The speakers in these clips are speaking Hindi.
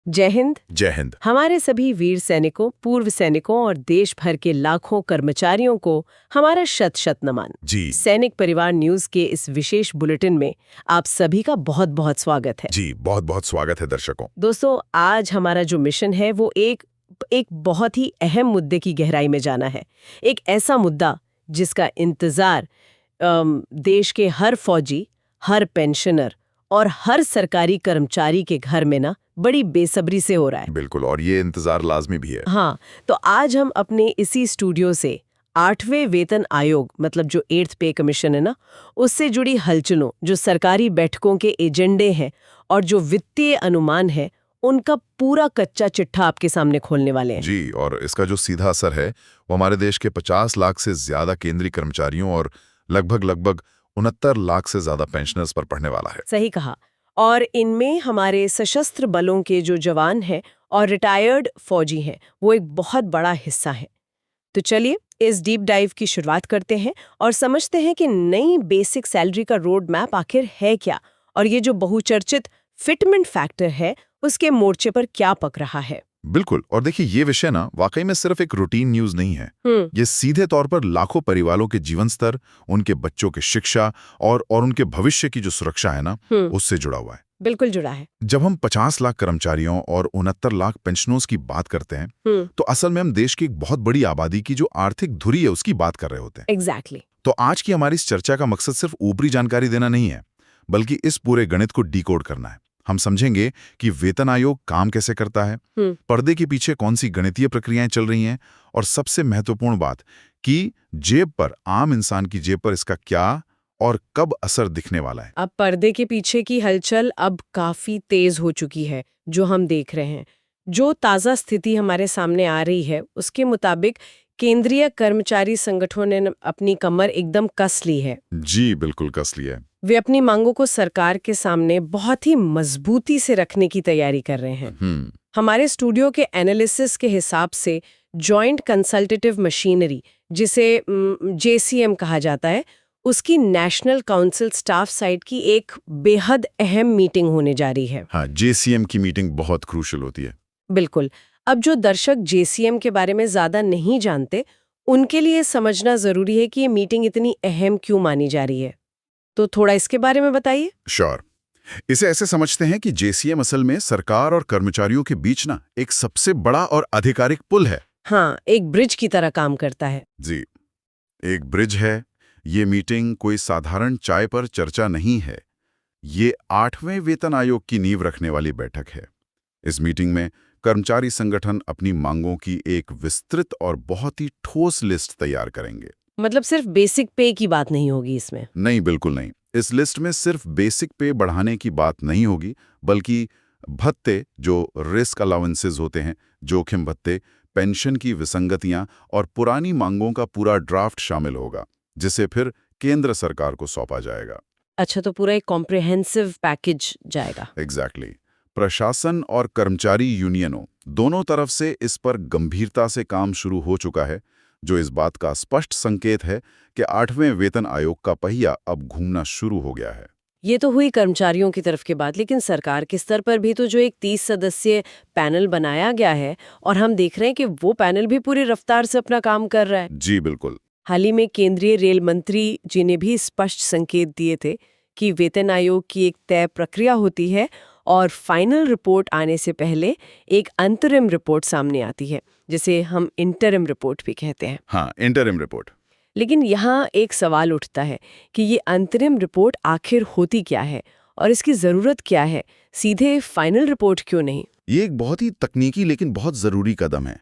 जय हिंद। जय हिंद। हमारे सभी वीर सैनिकों, पूर्व सैनिकों और देश भर के लाखों कर्मचारियों को हमारा शत शत नमन। जी। सैनिक परिवार न्यूज के इस विशेष बुलेटिन में आप सभी का बहुत बहुत स्वागत है। जी, बहुत बहुत स्वागत है दर्शकों। दोस्तों, आज हमारा जो मिशन है वो एक बहुत ही अहम मुद्दे की गहराई में जाना है। एक ऐसा मुद्दा जिसका इंतजार देश के हर फौजी, हर पेंशनर और हर सरकारी कर्मचारी के घर में ना बड़ी बेसब्री से हो रहा है। बिल्कुल, और ये इंतजार लाजमी भी है। हाँ, तो आज हम अपने इसी स्टूडियो से 8वें वेतन आयोग मतलब जो 8th पे कमीशन है ना, उससे जुड़ी हलचलों, जो सरकारी बैठकों के एजेंडे हैं और जो वित्तीय अनुमान है, उनका पूरा कच्चा चिट्ठा आपके सामने खोलने वाले हैं। जी, और इसका जो सीधा असर है वो हमारे देश के 50 लाख से ज्यादा केंद्रीय कर्मचारियों और लगभग 69 लाख से ज्यादा पेंशनर्स पर पड़ने वाला है। सही कहा। और इनमें हमारे सशस्त्र बलों के जो जवान हैं और रिटायर्ड फौजी हैं, वो एक बहुत बड़ा हिस्सा है। तो चलिए इस डीप डाइव की शुरुआत करते हैं और समझते हैं कि नई बेसिक सैलरी का रोड मैप आखिर है क्या, और ये जो बहुचर्चित फिटमेंट फैक्टर है उसके मोर्चे पर क्या पक रहा है। बिल्कुल, और देखिए ये विषय ना वाकई में सिर्फ एक रूटीन न्यूज नहीं है। ये सीधे तौर पर लाखों परिवारों के जीवन स्तर, उनके बच्चों की शिक्षा और उनके भविष्य की जो सुरक्षा है ना, उससे जुड़ा हुआ है। बिल्कुल जुड़ा है। जब हम 50 लाख कर्मचारियों और 69 लाख पेंशनर्स की बात करते हैं, तो असल में हम देश की एक बहुत बड़ी आबादी की जो आर्थिक धुरी है उसकी बात कर रहे होते हैं। एग्जैक्टली। तो आज की हमारी इस चर्चा का मकसद सिर्फ ऊपरी जानकारी देना नहीं है, बल्कि इस पूरे गणित को डिकोड करना है। हम समझेंगे कि वेतन आयोग काम कैसे करता है, पर्दे के पीछे कौन सी गणितीय प्रक्रियाएं चल रही हैं, और सबसे महत्वपूर्ण बात कि जेब पर, आम इंसान की जेब पर इसका क्या और कब असर दिखने वाला है। अब पर्दे के पीछे की हलचल अब काफी तेज हो चुकी है, जो हम देख रहे हैं। जो ताजा स्थिति हमारे सामने आ रही है उसके मुताबिक केंद्रीय कर्मचारी संगठनों ने अपनी कमर एकदम कस ली है। जी बिल्कुल, कस लिया है। वे अपनी मांगों को सरकार के सामने बहुत ही मजबूती से रखने की तैयारी कर रहे हैं। हमारे स्टूडियो के एनालिसिस के हिसाब से जॉइंट कंसल्टेटिव मशीनरी, जिसे JCM कहा जाता है, उसकी नेशनल काउंसिल स्टाफ साइड की एक बेहद अहम मीटिंग होने जा रही है। हाँ, JCM की मीटिंग बहुत क्रूशल होती है। बिल्कुल। अब जो दर्शक JCM के बारे में ज्यादा नहीं जानते, उनके लिए समझना जरूरी है कि ये मीटिंग इतनी अहम क्यों मानी जा रही है। तो थोड़ा इसके बारे में बताइए। श्योर। इसे ऐसे समझते हैं कि JCM असल में सरकार और कर्मचारियों के बीच ना एक सबसे बड़ा और आधिकारिक पुल है। हाँ, एक ब्रिज की तरह काम करता है। जी, एक ब्रिज है। ये मीटिंग कोई साधारण चाय पर चर्चा नहीं है। ये 8वें वेतन आयोग की नींव रखने वाली बैठक है। इस मीटिंग में कर्मचारी संगठन अपनी मांगों की एक विस्तृत और बहुत ही ठोस लिस्ट तैयार करेंगे। मतलब सिर्फ बेसिक पे की बात नहीं होगी इसमें। नहीं, बिल्कुल नहीं। इस लिस्ट में सिर्फ बेसिक पे बढ़ाने की बात नहीं होगी, बल्कि भत्ते, जो रिस्क अलाउंसेस होते हैं, जोखिम भत्ते, पेंशन की विसंगतियां और पुरानी मांगों का पूरा ड्राफ्ट शामिल होगा, जिसे फिर केंद्र सरकार को सौंपा जाएगा। अच्छा, तो पूरा एक कॉम्प्रिहेंसिव पैकेज जाएगा। एग्जैक्टली। प्रशासन और कर्मचारी यूनियनों दोनों तरफ से इस पर गंभीरता से काम शुरू हो चुका है, जो इस बात का स्पष्ट संकेत है कि 8वें वेतन आयोग का पहिया अब घूमना शुरू हो गया है। ये तो हुई कर्मचारियों की तरफ की बात, लेकिन सरकार के स्तर पर भी तो जो एक 30 सदस्यीय पैनल बनाया गया है, और हम देख रहे हैं कि वो पैनल भी पूरी रफ्तार से अपना काम कर रहा है। जी बिल्कुल। हाल ही में केंद्रीय रेल मंत्री जी ने भी स्पष्ट संकेत दिए थे कि वेतन आयोग की एक तय प्रक्रिया होती है और फाइनल रिपोर्ट आने से पहले एक अंतरिम रिपोर्ट सामने आती है, जिसे हम इंटरिम रिपोर्ट भी कहते हैं। हाँ, इंटरिम रिपोर्ट। लेकिन यहाँ एक सवाल उठता है कि ये अंतरिम रिपोर्ट आखिर होती क्या है और इसकी ज़रूरत क्या है, सीधे फाइनल रिपोर्ट क्यों नहीं? ये एक बहुत ही तकनीकी लेकिन बहुत जरूरी कदम है।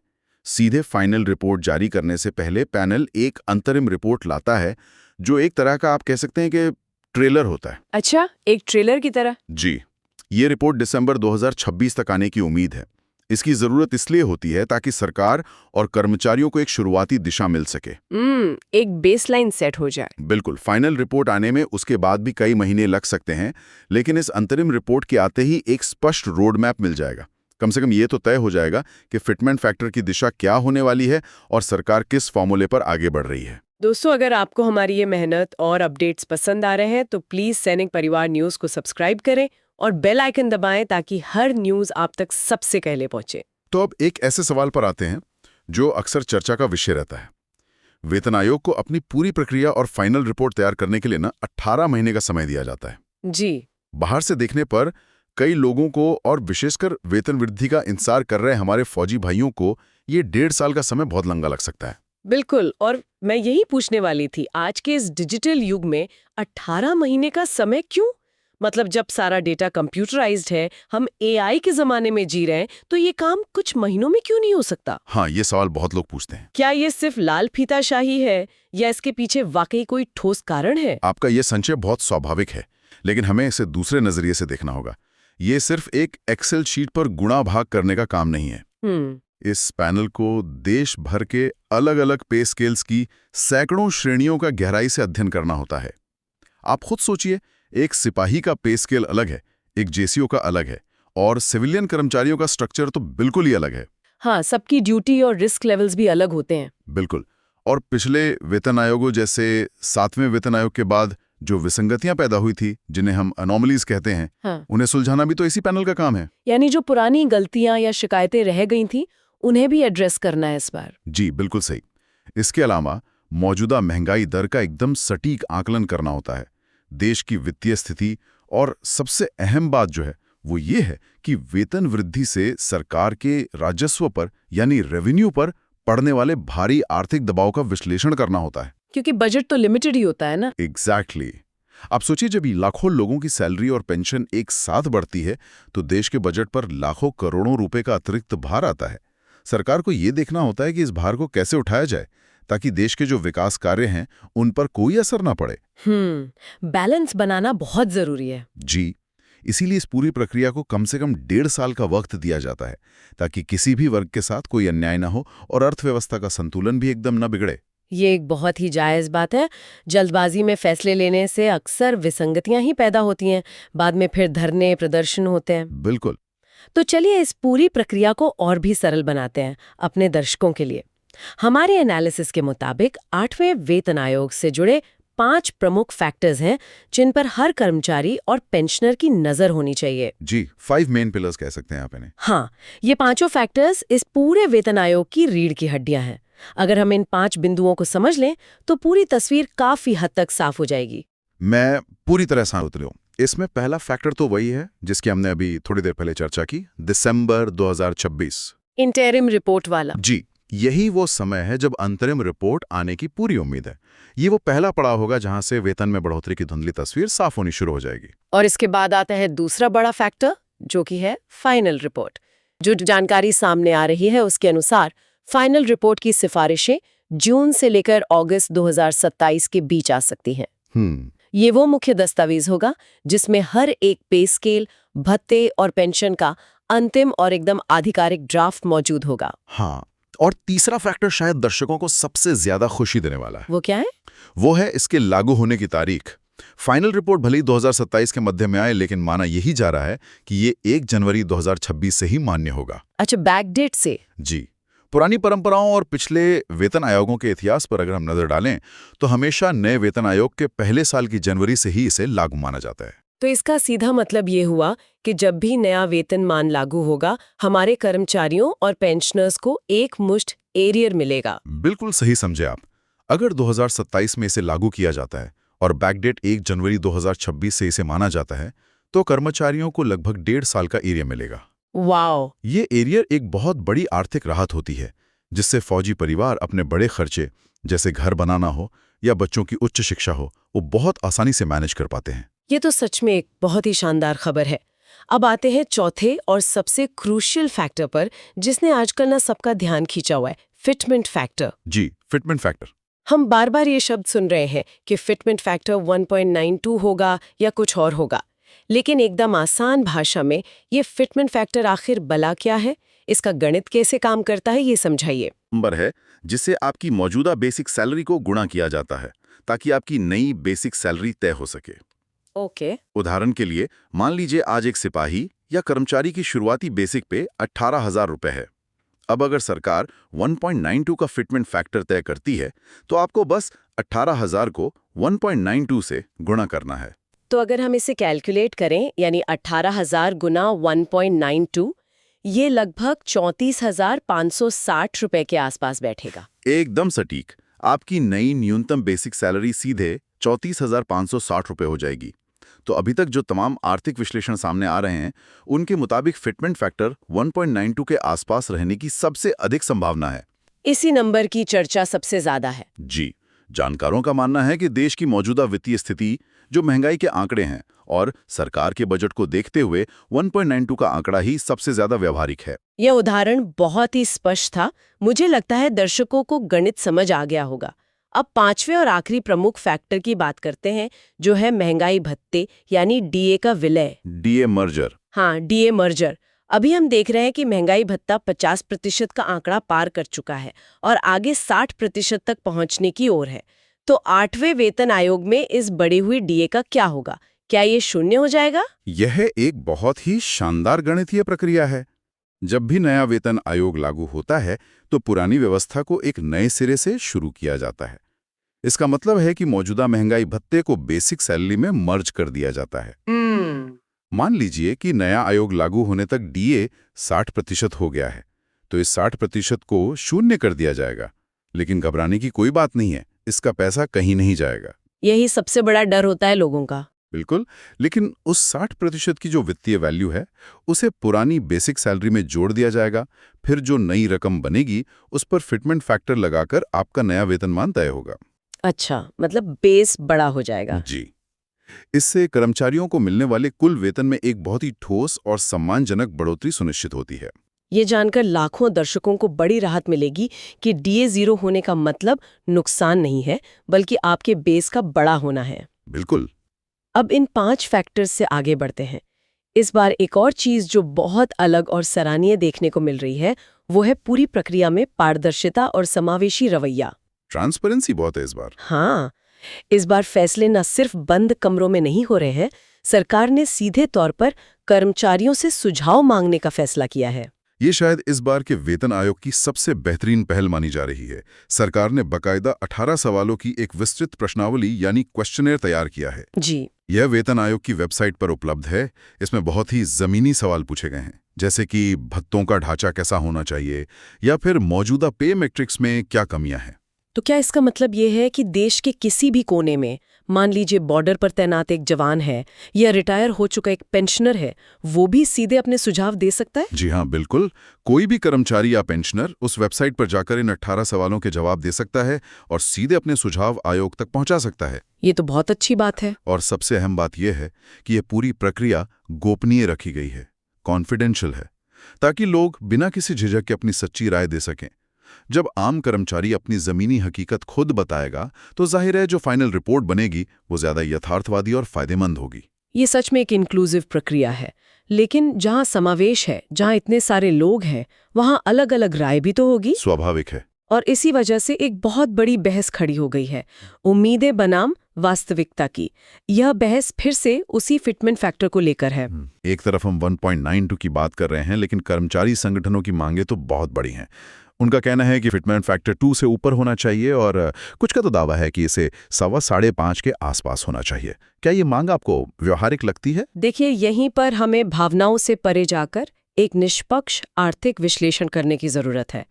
सीधे फाइनल रिपोर्ट जारी करने से पहले पैनल एक अंतरिम रिपोर्ट लाता है, जो एक तरह का आप कह सकते हैं कि ट्रेलर होता है। अच्छा, एक ट्रेलर की तरह। जी, ये रिपोर्ट दिसंबर 2026 तक आने की उम्मीद है। इसकी जरूरत इसलिए होती है ताकि सरकार और कर्मचारियों को एक शुरुआती दिशा मिल सके। एक बेसलाइन सेट हो जाए। बिल्कुल। फाइनल रिपोर्ट आने में उसके बाद भी कई महीने लग सकते हैं, लेकिन इस अंतरिम रिपोर्ट के आते ही एक स्पष्ट रोड मैप मिल जाएगा। कम से कम ये तो तय हो जाएगा कि फिटमेंट फैक्टर की दिशा क्या होने वाली है और सरकार किस फॉर्मूले पर आगे बढ़ रही है। दोस्तों, अगर आपको हमारी ये मेहनत और अपडेट्स पसंद आ रहे हैं तो प्लीज सैनिक परिवार न्यूज को सब्सक्राइब करें और बेल आइकन दबाएं ताकि हर न्यूज़ आप तक सबसे पहले पहुंचे। तो अब एक ऐसे सवाल पर आते हैं जो अक्सर चर्चा का विषय रहता है। वेतन आयोग को अपनी पूरी प्रक्रिया और फाइनल रिपोर्ट तैयार करने के लिए 18 महीने का समय दिया जाता है। जी। बाहर से देखने पर कई लोगों को और विशेषकर वेतन वृद्धि का इंतजार कर रहे हमारे फौजी भाइयों को ये 1.5 साल का समय बहुत लंबा लग सकता है। बिल्कुल, और मैं यही पूछने वाली थी, आज के इस डिजिटल युग में 18 महीने का समय क्यों? मतलब जब सारा डेटा कंप्यूटराइज्ड है, हम एआई के जमाने में जी रहे हैं, तो ये काम कुछ महीनों में क्यों नहीं हो सकता? हाँ, ये सवाल बहुत लोग पूछते हैं। क्या ये सिर्फ लाल फीताशाही है या इसके पीछे वाकई कोई ठोस कारण है? आपका ये संशय बहुत स्वाभाविक है, लेकिन हमें इसे दूसरे नजरिए से देखना होगा। ये सिर्फ एक एक्सेल शीट पर गुणा भाग करने का काम नहीं है। इस पैनल को देश भर के अलग अलग पे स्केल्स की सैकड़ों श्रेणियों का गहराई से अध्ययन करना होता है। आप खुद सोचिए, एक सिपाही का पे स्केल अलग है, एक जेसीओ का अलग है, और सिविलियन कर्मचारियों का स्ट्रक्चर तो बिल्कुल ही अलग है। हाँ, सबकी ड्यूटी और रिस्क लेवल्स भी अलग होते हैं। बिल्कुल। और पिछले वेतन आयोगों जैसे 7वें वेतन आयोग के बाद जो विसंगतियां पैदा हुई थी, जिन्हें हम अनोमलीज कहते हैं, हाँ। उन्हें सुलझाना भी तो इसी पैनल का काम है। यानी जो पुरानी गलतियां या शिकायतें रह गई थी, उन्हें भी एड्रेस करना है इस बार। जी बिल्कुल सही। इसके अलावा मौजूदा महंगाई दर का एकदम सटीक आकलन करना होता है, देश की वित्तीय स्थिति, और सबसे अहम बात जो है वो ये है कि वेतन वृद्धि से सरकार के राजस्व पर यानी रेवेन्यू पर पड़ने वाले भारी आर्थिक दबाव का विश्लेषण करना होता है। क्योंकि बजट तो लिमिटेड ही होता है ना। एग्जैक्टली। आप सोचिए, जब लाखों लोगों की सैलरी और पेंशन एक साथ बढ़ती है तो देश के बजट पर लाखों करोड़ों रुपए का अतिरिक्त भार आता है। सरकार को ये देखना होता है कि इस भार को कैसे उठाया जाए ताकि देश के जो विकास कार्य हैं उन पर कोई असर ना पड़े। बैलेंस बनाना बहुत जरूरी है। जी, इसीलिए इस पूरी प्रक्रिया को कम से कम 1.5 साल का वक्त दिया जाता है ताकि किसी भी वर्ग के साथ कोई अन्याय ना हो और अर्थव्यवस्था का संतुलन भी एकदम न बिगड़े। ये एक बहुत ही जायज़ बात है। जल्दबाजी में फैसले लेने से अक्सर विसंगतियां ही पैदा होती हैं, बाद में फिर धरने प्रदर्शन होते हैं। बिल्कुल। तो चलिए इस पूरी प्रक्रिया को और भी सरल बनाते हैं अपने दर्शकों के लिए। हमारे एनालिसिस के मुताबिक 8वें वेतन आयोग से जुड़े 5 प्रमुख फैक्टर्स हैं जिन पर हर कर्मचारी और पेंशनर की नजर होनी चाहिए। जी, 5 मेन पिलर्स कह सकते हैं आप इन्हें। हाँ, ये पांचों फैक्टर्स इस पूरे वेतन आयोग की रीढ़ की हड्डियां हैं। अगर हम इन 5 बिंदुओं को समझ लें तो पूरी तस्वीर काफी हद तक साफ हो जाएगी। मैं पूरी तरह से उतरी हूं। इसमें पहला फैक्टर तो वही है जिसकी हमने अभी थोड़ी देर पहले चर्चा की, दिसंबर 2026। इंटरिम रिपोर्ट वाला। जी, यही वो समय है जब अंतरिम रिपोर्ट आने की पूरी उम्मीद है। ये वो पहला पड़ाव होगा जहां से वेतन में बढ़ोतरी की धुंधली तस्वीर साफ होनी शुरू हो जाएगी। और इसके बाद आता है दूसरा बड़ा फैक्टर, जो कि है फाइनल रिपोर्ट। जो जानकारी सामने आ रही है उसके अनुसार फाइनल रिपोर्ट की सिफारिशें जून से लेकर अगस्त 2027 के बीच आ सकती हैं। ये वो मुख्य दस्तावेज होगा जिसमें हर एक पे स्केल, भत्ते और पेंशन का अंतिम और एकदम आधिकारिक ड्राफ्ट मौजूद होगा। हाँ, और तीसरा फैक्टर शायद दर्शकों को सबसे ज्यादा खुशी देने वाला है। वो क्या है? वो है इसके लागू होने की तारीख। फाइनल रिपोर्ट भले ही 2027 के मध्य में आए, लेकिन माना यही जा रहा है कि ये 1 जनवरी 2026 से ही मान्य होगा। अच्छा, बैक डेट से? जी। पुरानी परंपराओं और पिछले वेतन आयोगों के इतिहास पर अगर हम नजर डालें तो हमेशा नए वेतन आयोग के पहले साल की जनवरी से ही इसे लागू माना जाता है। तो इसका सीधा मतलब ये हुआ कि जब भी नया वेतनमान लागू होगा, हमारे कर्मचारियों और पेंशनर्स को एक मुश्त एरियर मिलेगा। बिल्कुल सही समझे आप। अगर 2027 में इसे लागू किया जाता है और बैकडेट 1 जनवरी 2026 से इसे माना जाता है तो कर्मचारियों को लगभग 1.5 साल का एरियर मिलेगा। वाओ! ये एरियर एक बहुत बड़ी आर्थिक राहत होती है जिससे फौजी परिवार अपने बड़े खर्चे जैसे घर बनाना हो या बच्चों की उच्च शिक्षा हो, वो बहुत आसानी से मैनेज कर पाते हैं। ये तो सच में एक बहुत ही शानदार खबर है। अब आते हैं चौथे और सबसे क्रूशियल फैक्टर पर, जिसने आजकल ना सबका ध्यान खींचा हुआ है, फिटमेंट फैक्टर। जी, फिटमेंट फैक्टर। हम बार बार ये शब्द सुन रहे हैं कि फिटमेंट फैक्टर 1.92 होगा या कुछ और होगा, लेकिन एकदम आसान भाषा में ये फिटमेंट फैक्टर आखिर भला क्या है, इसका गणित कैसे काम करता है, ये समझाइए। नंबर है जिससे आपकी मौजूदा बेसिक सैलरी को गुणा किया जाता है ताकि आपकी नई बेसिक सैलरी तय हो सके। ओके। उदाहरण के लिए मान लीजिए आज एक सिपाही या कर्मचारी की शुरुआती बेसिक पे 18,000 रुपए है। अब अगर सरकार 1.92 का फिटमेंट फैक्टर तय करती है तो आपको बस 18,000 को 1.92 से गुणा करना है। तो अगर हम इसे कैलकुलेट करें यानी 18,000 गुना 1.92, ये लगभग 34,560 रुपए के आसपास बैठेगा। एकदम सटीक। आपकी नई न्यूनतम बेसिक सैलरी सीधे 34,560 रुपए हो जाएगी। तो अभी तक जो तमाम आर्थिक विश्लेषण सामने आ रहे हैं, उनके मुताबिक फिटमेंट फैक्टर 1.92 के आसपास रहने की सबसे अधिक संभावना है। इसी नंबर की चर्चा सबसे ज्यादा है। जी, जानकारों का मानना है कि देश की मौजूदा वित्तीय स्थिति, जो महंगाई के आंकड़े हैं और सरकार के बजट को देखते हुए 1.92 का आंकड़ा ही सबसे ज्यादा व्यावहारिक है। यह उदाहरण बहुत ही स्पष्ट था। मुझे लगता है दर्शकों को गणित समझ आ गया होगा। अब पांचवें और आखिरी प्रमुख फैक्टर की बात करते हैं, जो है महंगाई भत्ते यानी डीए का विलय। DA merger. हाँ, डीए मर्जर। अभी हम देख रहे हैं कि महंगाई भत्ता 50% का आंकड़ा पार कर चुका है और आगे 60% तक पहुंचने की ओर है। तो 8वें वेतन आयोग में इस बढ़ी हुई डीए का क्या होगा? क्या ये शून्य हो जाएगा? यह एक बहुत ही शानदार गणितीय प्रक्रिया है। जब भी नया वेतन आयोग लागू होता है तो पुरानी व्यवस्था को एक नए सिरे से शुरू किया जाता है। इसका मतलब है कि मौजूदा महंगाई भत्ते को बेसिक सैलरी में मर्ज कर दिया जाता है। मान लीजिए कि नया आयोग लागू होने तक डीए 60% हो गया है, तो इस 60% को शून्य कर दिया जाएगा। लेकिन घबराने की कोई बात नहीं है, इसका पैसा कहीं नहीं जाएगा। यही सबसे बड़ा डर होता है लोगों का। बिल्कुल, लेकिन उस 60% की जो वित्तीय वैल्यू है, उसे पुरानी बेसिक सैलरी में जोड़ दिया जाएगा। फिर जो नई रकम बनेगी, उस पर फिटमेंट फैक्टर लगाकर आपका नया वेतनमान तय होगा। अच्छा, मतलब बेस बड़ा हो जाएगा। जी, इससे कर्मचारियों को मिलने वाले कुल वेतन में एक बहुत ही ठोस और सम्मानजनक बढ़ोतरी सुनिश्चित होती है। ये जानकर लाखों दर्शकों को बड़ी राहत मिलेगी कि डीए 0 होने का मतलब नुकसान नहीं है, बल्कि आपके बेस का बड़ा होना है। बिल्कुल। अब इन 5 फैक्टर्स से आगे बढ़ते हैं। इस बार एक और चीज जो बहुत अलग और सराहनीय देखने को मिल रही है, वो है पूरी प्रक्रिया में पारदर्शिता और समावेशी रवैया। ट्रांसपेरेंसी बहुत है इस बार। हाँ, इस बार फैसले न सिर्फ बंद कमरों में नहीं हो रहे हैं, सरकार ने सीधे तौर पर कर्मचारियों से सुझाव मांगने का फैसला किया है। ये शायद इस बार के वेतन आयोग की सबसे बेहतरीन पहल मानी जा रही है। सरकार ने बाकायदा 18 सवालों की एक विस्तृत प्रश्नावली यानी क्वेश्चनेयर तैयार किया है। जी, यह वेतन आयोग की वेबसाइट पर उपलब्ध है। इसमें बहुत ही जमीनी सवाल पूछे गए हैं, जैसे कि भत्तों का ढांचा कैसा होना चाहिए या फिर मौजूदा पे मैट्रिक्स में क्या कमियां हैं। तो क्या इसका मतलब ये है कि देश के किसी भी कोने में, मान लीजिए बॉर्डर पर तैनात एक जवान है या रिटायर हो चुका एक पेंशनर है, वो भी सीधे अपने सुझाव दे सकता है? जी हाँ, बिल्कुल। कोई भी कर्मचारी या पेंशनर उस वेबसाइट पर जाकर इन 18 सवालों के जवाब दे सकता है और सीधे अपने सुझाव आयोग तक पहुंचा सकता है। ये तो बहुत अच्छी बात है। और सबसे अहम बात यह है कि यह पूरी प्रक्रिया गोपनीय रखी गई है, कॉन्फिडेंशियल है, ताकि लोग बिना किसी झिझक के अपनी सच्ची राय दे सकें। जब आम कर्मचारी अपनी जमीनी हकीकत खुद बताएगा, तो जाहिर है जो फाइनल रिपोर्ट बनेगी वो ज्यादा यथार्थवादी और फायदेमंद होगी। ये सच में एक इंक्लूसिव प्रक्रिया है, लेकिन जहाँ समावेश है, जहाँ इतने सारे लोग हैं, वहाँ अलग अलग राय भी तो होगी। स्वाभाविक है। और इसी वजह से एक बहुत बड़ी बहस खड़ी हो गई है, उम्मीदें बनाम वास्तविकता की। यह बहस फिर से उसी फिटमेंट फैक्टर को लेकर है। एक तरफ हम 1.92 की बात कर रहे हैं, लेकिन कर्मचारी संगठनों की मांगे तो बहुत बड़ी हैं। उनका कहना है कि फिटमेंट फैक्टर 2 से ऊपर होना चाहिए और कुछ का तो दावा है कि इसे 5.25 के आसपास होना चाहिए। क्या ये मांग आपको व्यवहारिक लगती है? देखिए, यहीं पर हमें भावनाओं से परे जाकर एक निष्पक्ष आर्थिक विश्लेषण करने की जरूरत है।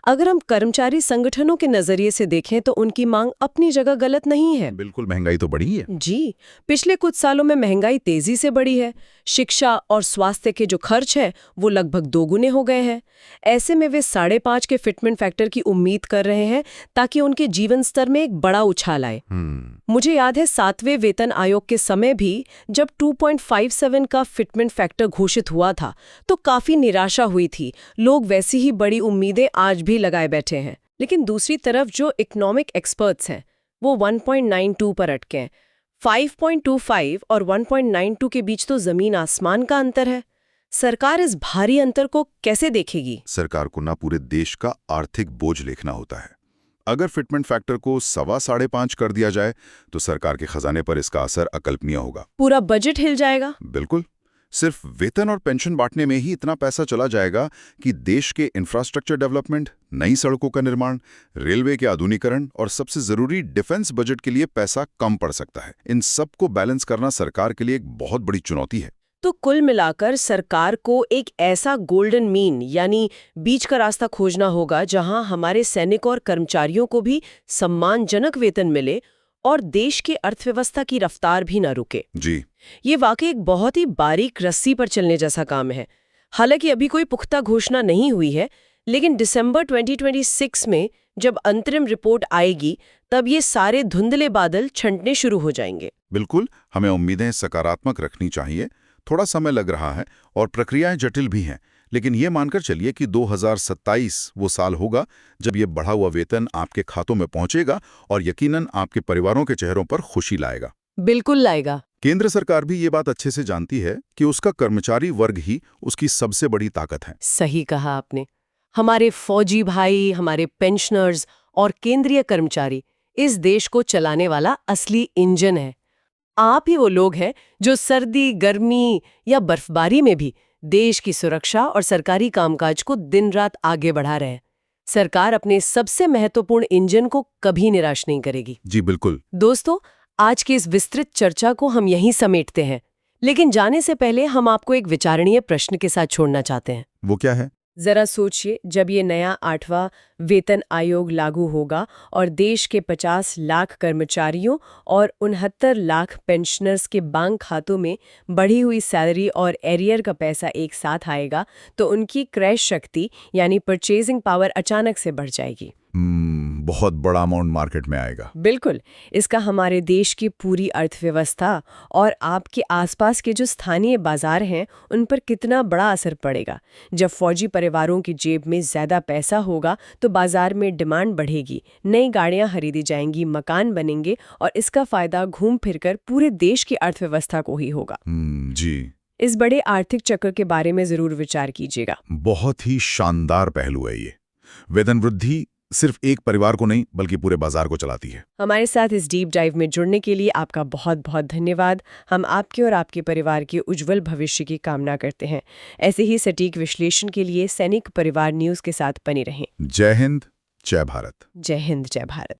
अगर हम कर्मचारी संगठनों के नजरिए से देखें तो उनकी मांग अपनी जगह गलत नहीं है। बिल्कुल, महंगाई तो बढ़ी है। जी, पिछले कुछ सालों में महंगाई तेजी से बढ़ी है। शिक्षा और स्वास्थ्य के जो खर्च है वो लगभग 2 गुने हो गए हैं। ऐसे में वे 5.5 के फिटमेंट फैक्टर की उम्मीद कर रहे हैं ताकि उनके जीवन स्तर में एक बड़ा उछाल आए। मुझे याद है 7वें वेतन आयोग के समय भी जब 2.57 का फिटमेंट फैक्टर घोषित हुआ था तो काफी निराशा हुई थी। लोग वैसी ही बड़ी उम्मीदें आज भी लगाए बैठे हैं। लेकिन दूसरी तरफ जो इकोनॉमिक एक्सपर्ट्स हैं वो 1.92 पर अटके हैं। 5.25 और 1.92 के बीच तो जमीन आसमान का अंतर है। सरकार इस भारी अंतर को कैसे देखेगी? सरकार को ना पूरे देश का आर्थिक बोझ लेखना होता है। अगर फिटमेंट फैक्टर को 5.25 कर दिया जाए तो सरकार के खजाने पर इसका असर अकल्पनीय होगा। पूरा बजट हिल जाएगा। बिल्कुल। सिर्फ वेतन और पेंशन बांटने में ही इतना पैसा चला जाएगा कि देश के इंफ्रास्ट्रक्चर डेवलपमेंट, नई सड़कों का निर्माण, रेलवे के आधुनिकीकरण और सबसे जरूरी डिफेंस बजट के लिए पैसा कम पड़ सकता है। इन सब को बैलेंस करना सरकार के लिए एक बहुत बड़ी चुनौती है। तो कुल मिलाकर सरकार को एक ऐसा गोल्डन मीन यानी बीच का रास्ता खोजना होगा जहां हमारे सैनिक और कर्मचारियों को भी सम्मानजनक वेतन मिले और देश की अर्थव्यवस्था की रफ्तार भी न रुके। जी, ये वाकई एक बहुत ही बारीक रस्सी पर चलने जैसा काम है। हालांकि अभी कोई पुख्ता घोषणा नहीं हुई है, लेकिन दिसंबर 2026 में जब अंतरिम रिपोर्ट आएगी तब ये सारे धुंधले बादल छंटने शुरू हो जाएंगे। बिल्कुल, हमें उम्मीदें सकारात्मक रखनी चाहिए। थोड़ा समय लग रहा है और प्रक्रियाएं जटिल भी हैं, लेकिन ये मानकर चलिए कि 2027 वो साल होगा जब ये बढ़ा हुआ वेतन आपके खातों में पहुंचेगा और यकीनन आपके परिवारों के चेहरों पर खुशी लाएगा। बिल्कुल लाएगा। केंद्र सरकार भी ये बात अच्छे से जानती है कि उसका कर्मचारी वर्ग ही उसकी सबसे बड़ी ताकत है। सही कहा आपने। हमारे फौजी भाई, हमारे पेंशनर्स और केंद्रीय कर्मचारी इस देश को चलाने वाला असली इंजन है। आप ही वो लोग हैं जो सर्दी, गर्मी या बर्फबारी में भी देश की सुरक्षा और सरकारी कामकाज को दिन रात आगे बढ़ा रहे हैं। सरकार अपने सबसे महत्वपूर्ण इंजन को कभी निराश नहीं करेगी। जी बिल्कुल। दोस्तों, आज की इस विस्तृत चर्चा को हम यहीं समेटते हैं, लेकिन जाने से पहले हम आपको एक विचारणीय प्रश्न के साथ छोड़ना चाहते हैं। वो क्या है? जरा सोचिए, जब ये नया 8वां वेतन आयोग लागू होगा और देश के 50 लाख कर्मचारियों और 69 लाख पेंशनर्स के बैंक खातों में बढ़ी हुई सैलरी और एरियर का पैसा एक साथ आएगा, तो उनकी क्रय शक्ति यानी परचेजिंग पावर अचानक से बढ़ जाएगी। बहुत बड़ा अमाउंट मार्केट में आएगा। बिल्कुल। इसका हमारे देश की पूरी अर्थव्यवस्था और आपके आसपास के जो स्थानीय बाजार हैं उन पर कितना बड़ा असर पड़ेगा। जब फौजी परिवारों की जेब में ज्यादा पैसा होगा तो बाजार में डिमांड बढ़ेगी, नई गाड़ियां खरीदी जाएंगी, मकान बनेंगे और इसका फायदा घूम फिरकर पूरे देश की अर्थव्यवस्था को ही होगा। जी, इस बड़े आर्थिक चक्र के बारे में जरूर विचार कीजिएगा। बहुत ही शानदार पहलू है ये। वेतन वृद्धि सिर्फ एक परिवार को नहीं बल्कि पूरे बाजार को चलाती है। हमारे साथ इस डीप डाइव में जुड़ने के लिए आपका बहुत बहुत धन्यवाद। हम आपके और आपके परिवार के उज्जवल भविष्य की कामना करते हैं। ऐसे ही सटीक विश्लेषण के लिए सैनिक परिवार न्यूज के साथ बने रहें। जय हिंद, जय भारत। जय हिंद, जय भारत।